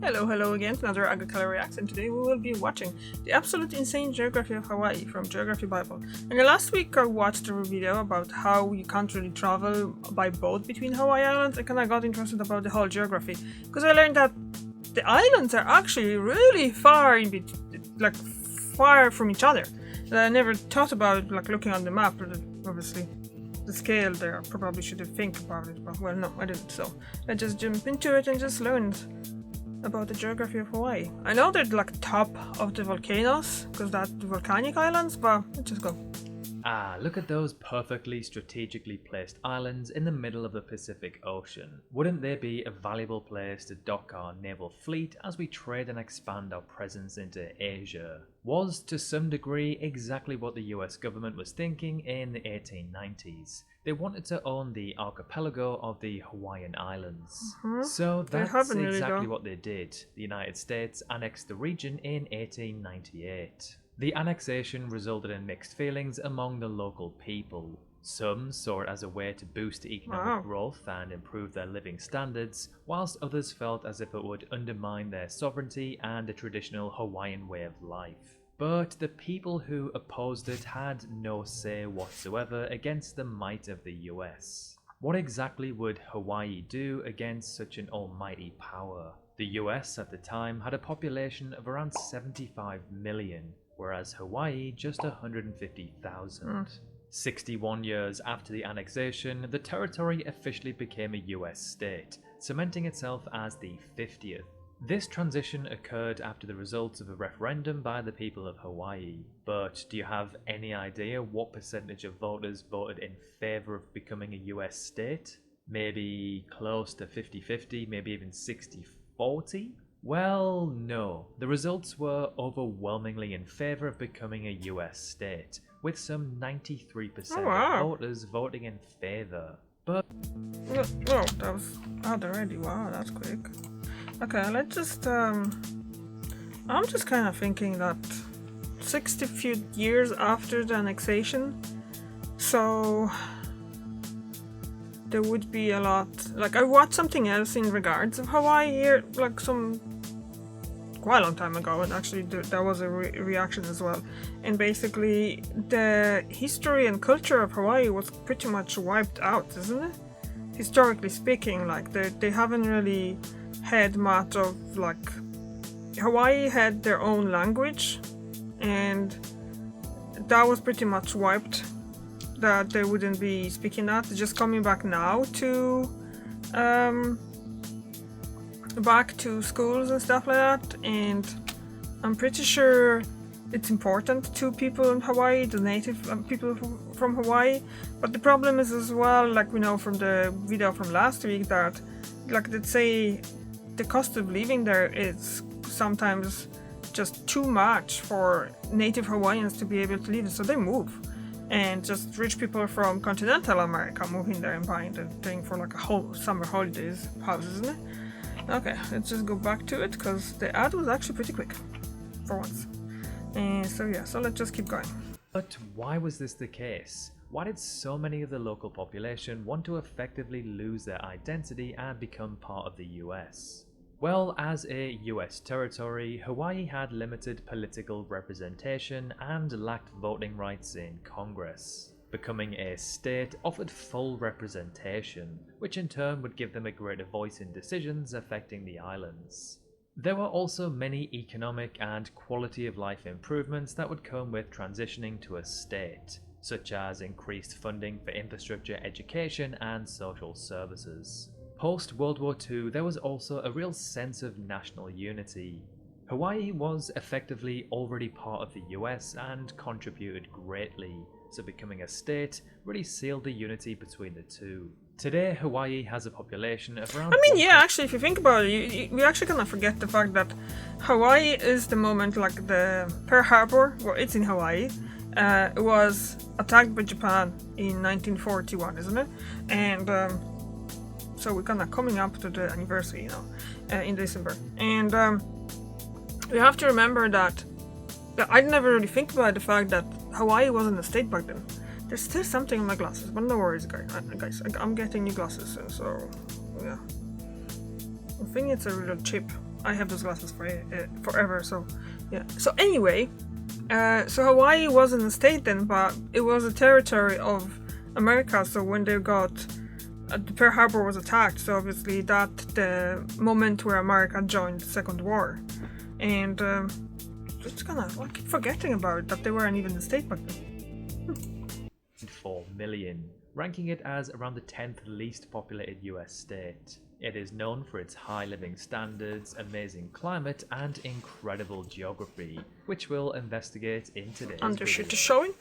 Hello again to another Agricultural Reacts, and today we will be watching The Absolute Insane Geography of Hawaii from Geography Bible. And last week I watched a video about how you can't really travel by boat between Hawaii Islands. I kind of got interested about the whole geography, because I learned that the islands are actually really far far from each other. And I never thought about looking on the map, but obviously the scale there, I probably should have think about it, but well, no, I didn't. So I just jumped into it and just learned about the geography of Hawaii. I know they're top of the volcanoes, because that's the volcanic islands, but let's just go. Look at those perfectly strategically placed islands in the middle of the Pacific Ocean. Wouldn't they be a valuable place to dock our naval fleet as we trade and expand our presence into Asia? Was, to some degree, exactly what the US government was thinking in the 1890s. They wanted to own the archipelago of the Hawaiian Islands. So that's exactly what they did. The United States annexed the region in 1898. The annexation resulted in mixed feelings among the local people. Some saw it as a way to boost economic growth and improve their living standards, whilst others felt as if it would undermine their sovereignty and the traditional Hawaiian way of life. But the people who opposed it had no say whatsoever against the might of the US. What exactly would Hawaii do against such an almighty power? The US at the time had a population of around 75 million, whereas Hawaii just 150,000. 61 years after the annexation, the territory officially became a US state, cementing itself as the 50th. This transition occurred after the results of a referendum by the people of Hawaii. But do you have any idea what percentage of voters voted in favour of becoming a US state? Maybe close to 50-50, maybe even 60-40? Well, no. The results were overwhelmingly in favour of becoming a US state, with some 93% of voters voting in favour. But oh, that was out already. Wow, that's quick. Okay, let's just I'm just kind of thinking that 60 few years after the annexation, so there would be a lot, I watched something else in regards of Hawaii here, quite a long time ago, and actually there was a reaction as well, and basically the history and culture of Hawaii was pretty much wiped out, isn't it? Historically speaking, they haven't really had much of Hawaii had their own language, and that was pretty much wiped, that they wouldn't be speaking that. They're just coming back now to back to schools and stuff like that, and I'm pretty sure it's important to people in Hawaii, the native people from Hawaii. But the problem is as well, we know from the video from last week, that they'd say the cost of living there is sometimes just too much for native Hawaiians to be able to live, so they move. And just rich people from continental America moving there and buying the thing for a whole summer holidays house, isn't it? Okay, let's just go back to it, because the ad was actually pretty quick for once. And so let's just keep going. But why was this the case? Why did so many of the local population want to effectively lose their identity and become part of the US? Well, as a US territory, Hawaii had limited political representation and lacked voting rights in Congress. Becoming a state offered full representation, which in turn would give them a greater voice in decisions affecting the islands. There were also many economic and quality of life improvements that would come with transitioning to a state, such as increased funding for infrastructure, education, and social services. Post-World War II, there was also a real sense of national unity. Hawaii was effectively already part of the US and contributed greatly, so becoming a state really sealed the unity between the two. Today, Hawaii has a population of around... actually, if you think about it, we actually kind of forget the fact that Hawaii is the moment, the Pearl Harbor, well, it's in Hawaii, it was attacked by Japan in 1941, isn't it? And so we're kind of coming up to the anniversary, in December. And we have to remember that I never really think about the fact that Hawaii wasn't a state back then. There's still something in my glasses, but no worries, guys. I'm getting new glasses soon, so yeah. I think it's a little chip I have those glasses for forever. So yeah. So anyway, so Hawaii wasn't a state then, but it was a territory of America. So when they got the Pearl Harbor was attacked, so obviously that the moment where America joined the Second War, and it's I keep forgetting about it, that they weren't even a state back then. 4 million, ranking it as around the 10th least populated US state. It is known for its high living standards, amazing climate, and incredible geography, which we'll investigate in today's And the video. shit is showing.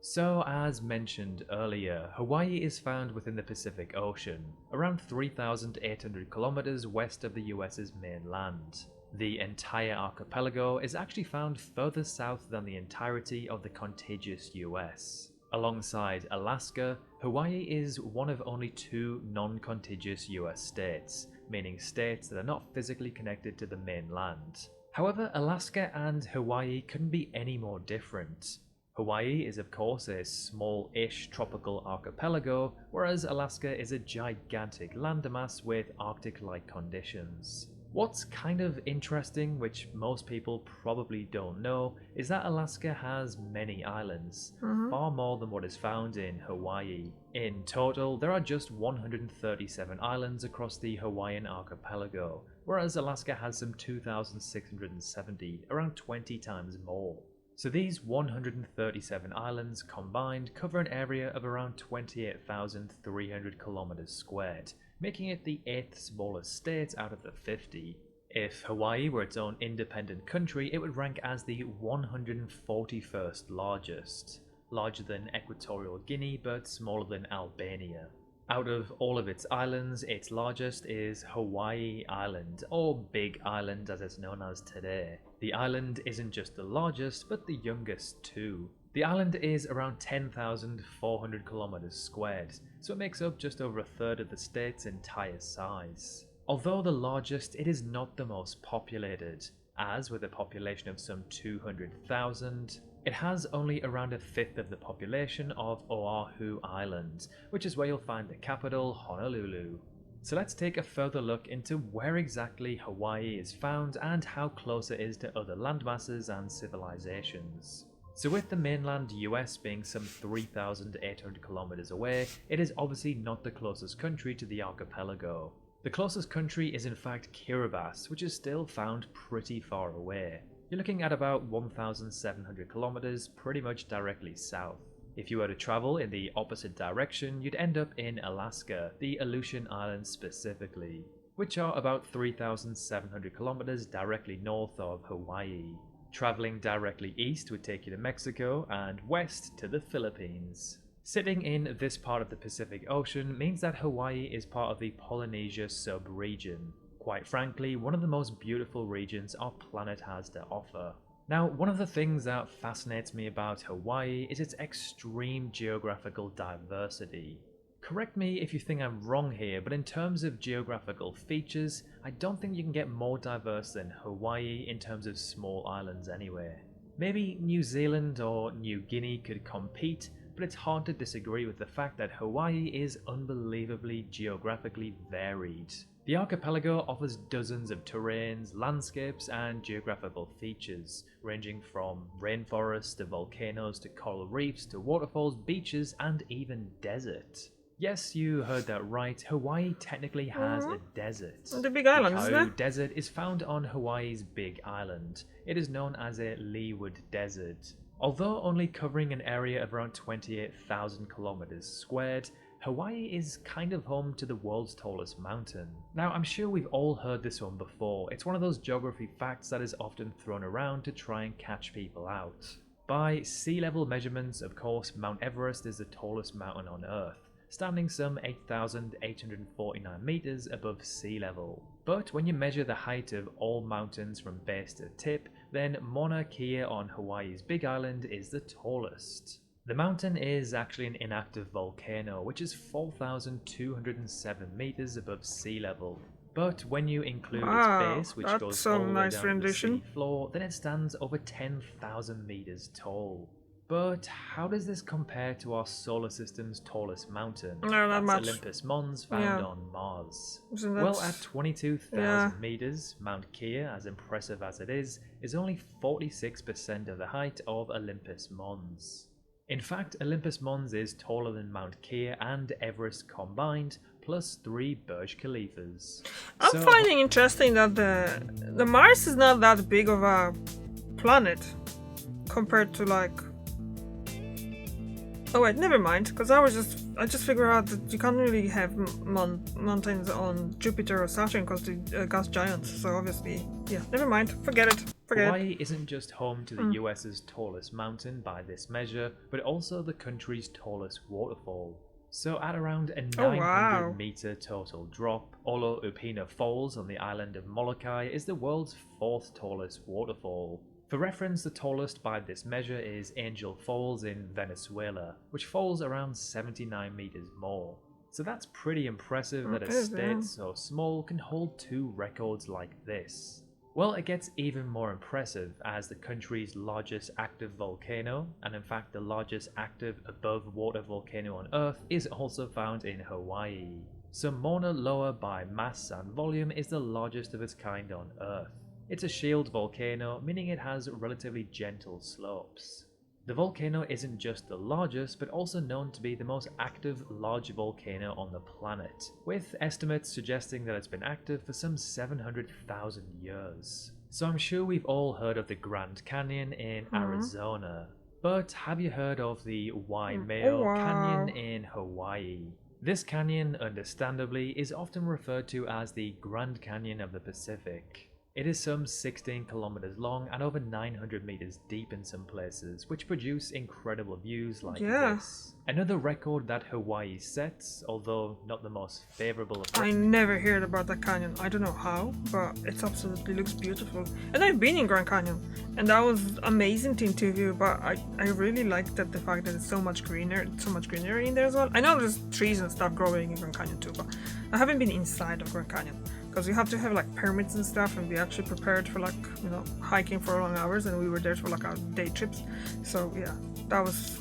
So, as mentioned earlier, Hawaii is found within the Pacific Ocean, around 3,800 kilometers west of the US's mainland. The entire archipelago is actually found further south than the entirety of the contiguous US. Alongside Alaska, Hawaii is one of only 2 non-contiguous US states, meaning states that are not physically connected to the mainland. However, Alaska and Hawaii couldn't be any more different. Hawaii is of course a small-ish tropical archipelago, whereas Alaska is a gigantic landmass with Arctic-like conditions. What's kind of interesting, which most people probably don't know, is that Alaska has many islands, far more than what is found in Hawaii. In total, there are just 137 islands across the Hawaiian archipelago, whereas Alaska has some 2,670, around 20 times more. So these 137 islands combined cover an area of around 28,300 kilometers squared, making it the 8th smallest state out of the 50. If Hawaii were its own independent country, it would rank as the 141st largest, larger than Equatorial Guinea but smaller than Albania. Out of all of its islands, its largest is Hawaii Island, or Big Island as it's known as today. The island isn't just the largest, but the youngest too. The island is around 10,400 kilometers squared, so it makes up just over a third of the state's entire size. Although the largest, it is not the most populated, as with a population of some 200,000, it has only around a fifth of the population of Oahu Island, which is where you'll find the capital, Honolulu. So let's take a further look into where exactly Hawaii is found and how close it is to other landmasses and civilizations. So with the mainland US being some 3,800 kilometers away, it is obviously not the closest country to the archipelago. The closest country is in fact Kiribati, which is still found pretty far away. You're looking at about 1,700 kilometers, pretty much directly south. If you were to travel in the opposite direction, you'd end up in Alaska, the Aleutian Islands specifically, which are about 3,700 kilometers directly north of Hawaii. Traveling directly east would take you to Mexico and west to the Philippines. Sitting in this part of the Pacific Ocean means that Hawaii is part of the Polynesia sub-region. Quite frankly, one of the most beautiful regions our planet has to offer. Now, one of the things that fascinates me about Hawaii is its extreme geographical diversity. Correct me if you think I'm wrong here, but in terms of geographical features, I don't think you can get more diverse than Hawaii in terms of small islands anyway. Maybe New Zealand or New Guinea could compete, but it's hard to disagree with the fact that Hawaii is unbelievably geographically varied. The archipelago offers dozens of terrains, landscapes, and geographical features, ranging from rainforests to volcanoes to coral reefs to waterfalls, beaches, and even desert. Yes, you heard that right, Hawaii technically has a desert. The Big Island, the isn't Kau it? Desert is found on Hawaii's Big Island. It is known as a leeward desert. Although only covering an area of around 28,000 kilometers squared, Hawaii is kind of home to the world's tallest mountain. Now, I'm sure we've all heard this one before. It's one of those geography facts that is often thrown around to try and catch people out. By sea level measurements, of course, Mount Everest is the tallest mountain on Earth, standing some 8,849 meters above sea level. But when you measure the height of all mountains from base to tip, then Mauna Kea on Hawaii's Big Island is the tallest. The mountain is actually an inactive volcano, which is 4,207 meters above sea level. But when you include its base, which goes all the way down to the sea floor, then it stands over 10,000 meters tall. But how does this compare to our solar system's tallest mountain? No, not That's much. Olympus Mons, found Yeah. on Mars. Isn't Well, that- at 22,000 Yeah. meters, Mount Kia, as impressive as it is only 46% of the height of Olympus Mons. In fact, Olympus Mons is taller than Mount Kia and Everest combined, plus 3 Burj Khalifas. I'm finding interesting that the Mars is not that big of a planet compared to like. Oh wait, never mind. Because I just figured out that you can't really have mountains on Jupiter or Saturn because they're gas giants. So obviously, yeah, never mind. Forget it. Hawaii isn't just home to the US's tallest mountain by this measure, but also the country's tallest waterfall. So at around a 900 meter total drop, Oloupina Falls on the island of Molokai is the world's 4th tallest waterfall. For reference, the tallest by this measure is Angel Falls in Venezuela, which falls around 79 meters more. So that's pretty impressive that a state so small can hold 2 records like this. Well, it gets even more impressive as the country's largest active volcano, and in fact the largest active above water volcano on Earth, is also found in Hawaii. So Mauna Loa by mass and volume is the largest of its kind on Earth. It's a shield volcano, meaning it has relatively gentle slopes. The volcano isn't just the largest, but also known to be the most active large volcano on the planet, with estimates suggesting that it's been active for some 700,000 years. So I'm sure we've all heard of the Grand Canyon in Arizona, but have you heard of the Waimea Canyon in Hawaii? This canyon, understandably, is often referred to as the Grand Canyon of the Pacific. It is some 16 kilometers long and over 900 meters deep in some places, which produce incredible views like this. Another record that Hawaii sets, although not the most favorable of I never heard about that canyon. I don't know how, but it absolutely looks beautiful. And I've been in Grand Canyon, and that was amazing to interview, but I really liked that the fact that it's so much greenery in there as well. I know there's trees and stuff growing in Grand Canyon too, but I haven't been inside of Grand Canyon. Because you have to have like permits and stuff and be actually prepared for like, you know, hiking for long hours, and we were there for like our day trips. So yeah, that was...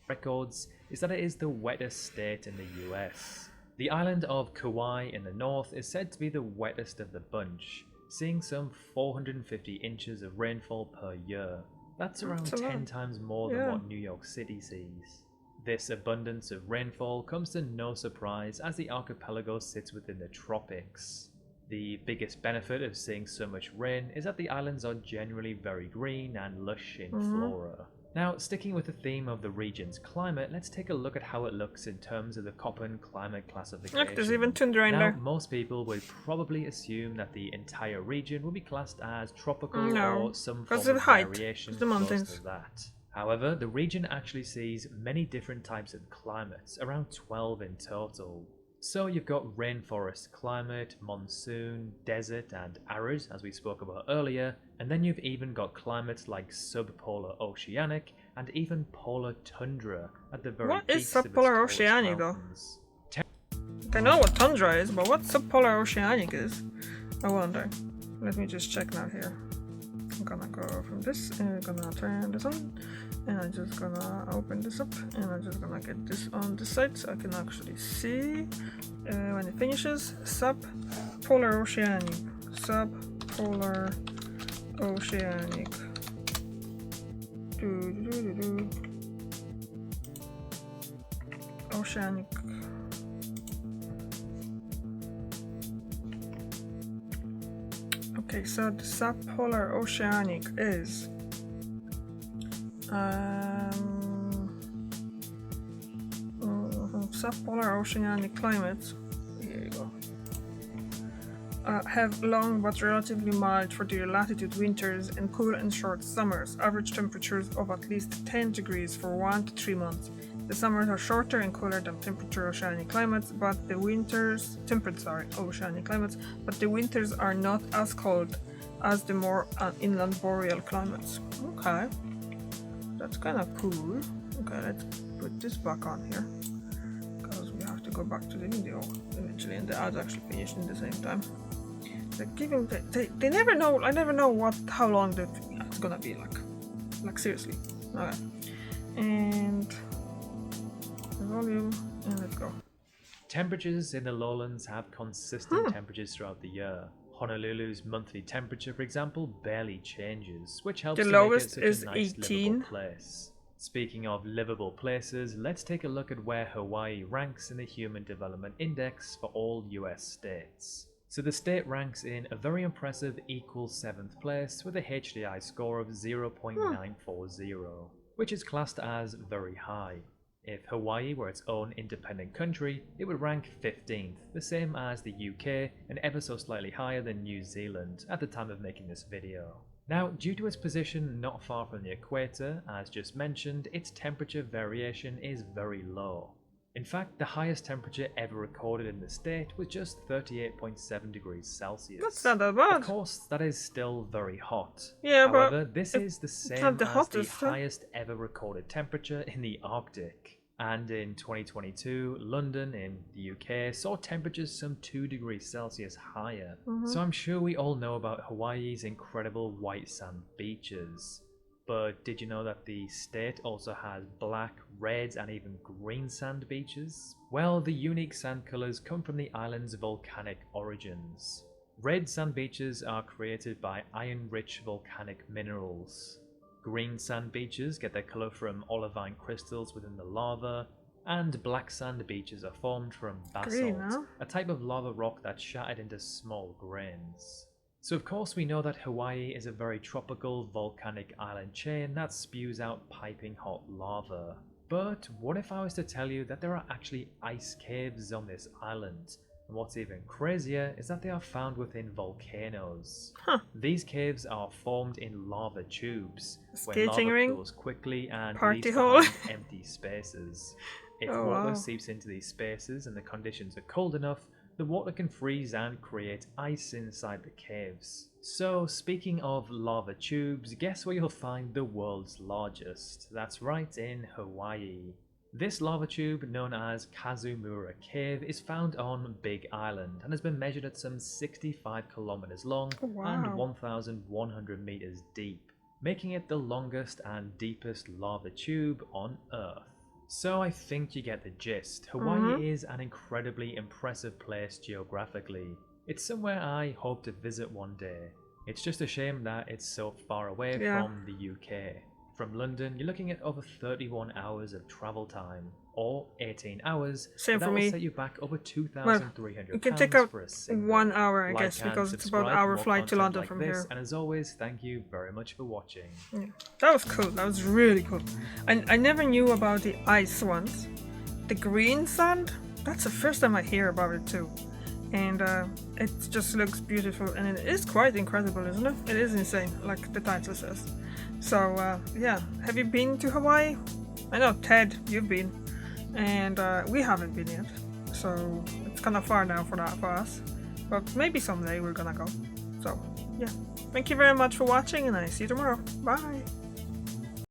records is that it is the wettest state in the US. The island of Kauai in the north is said to be the wettest of the bunch, seeing some 450 inches of rainfall per year. That's around 10 times more than what New York City sees. This abundance of rainfall comes to no surprise as the archipelago sits within the tropics. The biggest benefit of seeing so much rain is that the islands are generally very green and lush in flora. Now, sticking with the theme of the region's climate, let's take a look at how it looks in terms of the Köppen climate classification. Look, there's even tundra in there. Most people would probably assume that the entire region would be classed as tropical or some form of variation close to that. However, the region actually sees many different types of climates, around 12 in total. So you've got rainforest climate, monsoon, desert and arid, as we spoke about earlier, and then you've even got climates like subpolar oceanic and even polar tundra at the very peaks of its subpolar oceanic though? I know what tundra is, but what subpolar oceanic is? I wonder. Let me just check now here. I'm gonna go from this and I'm gonna turn this on, and I'm just gonna open this up, and I'm just gonna get this on this side so I can actually see when it finishes. Subpolar oceanic. Subpolar oceanic. Oceanic. Okay, so the subpolar oceanic is subpolar oceanic climates. Here you go. Have long but relatively mild for their latitude winters and cool and short summers. Average temperatures of at least 10 degrees for 1 to 3 months. The summers are shorter and cooler than temperate oceanic climates, but the winters are not as cold as the more inland boreal climates. Okay, that's kind of cool. Okay, let's put this back on here because we have to go back to the video eventually, and the ads actually finished in the same time. They never know. I never know how long it's gonna be like seriously. Okay. And the volume, and let's go. Temperatures in the lowlands have consistent temperatures throughout the year. Honolulu's monthly temperature, for example, barely changes, which helps The to make it lowest such is a nice 18. livable place. Speaking of livable places, let's take a look at where Hawaii ranks in the Human Development Index for all US states. So the state ranks in a very impressive equal 7th place with a HDI score of 0.940, which is classed as very high. If Hawaii were its own independent country, it would rank 15th, the same as the UK and ever so slightly higher than New Zealand at the time of making this video. Now, due to its position not far from the equator, as just mentioned, its temperature variation is very low. In fact, the highest temperature ever recorded in the state was just 38.7 degrees Celsius. That's not that bad. Of course, that is still very hot. Yeah, However, but this is the same not the as hottest, the highest ever recorded temperature in the Arctic. And in 2022, London in the UK saw temperatures some 2 degrees Celsius higher. So I'm sure we all know about Hawaii's incredible white sand beaches. But did you know that the state also has black, red, and even green sand beaches? Well, the unique sand colours come from the island's volcanic origins. Red sand beaches are created by iron-rich volcanic minerals. Green sand beaches get their colour from olivine crystals within the lava, and black sand beaches are formed from basalt, a type of lava rock that's shattered into small grains. So of course we know that Hawaii is a very tropical volcanic island chain that spews out piping hot lava. But what if I was to tell you that there are actually ice caves on this island? And what's even crazier is that they are found within volcanoes. These caves are formed in lava tubes, where lava cools quickly and leaves behind empty spaces. If water seeps into these spaces and the conditions are cold enough, the water can freeze and create ice inside the caves. So, speaking of lava tubes, guess where you'll find the world's largest? That's right, in Hawaii. This lava tube, known as Kazumura Cave, is found on Big Island and has been measured at some 65 kilometers long and 1,100 meters deep, making it the longest and deepest lava tube on Earth. So I think you get the gist. Hawaii is an incredibly impressive place geographically. It's somewhere I hope to visit one day. It's just a shame that it's so far away from the UK. From London, you're looking at over 31 hours of travel time, or 18 hours. Same for me. That will set you back over £2,300 you can take out for a single. 1 hour, I guess, because it's about an hour flight to London from here. And as always, thank you very much for watching. Yeah, that was cool. That was really cool. I never knew about the ice ones. The green sand, that's the first time I hear about it too. And it just looks beautiful, and it is quite incredible, isn't it? It is insane, like the title says. So yeah, have you been to Hawaii? I know, Ted, you've been, and we haven't been yet, so it's kind of far now for us, but maybe someday we're gonna go. So yeah, thank you very much for watching, and I see you tomorrow. Bye.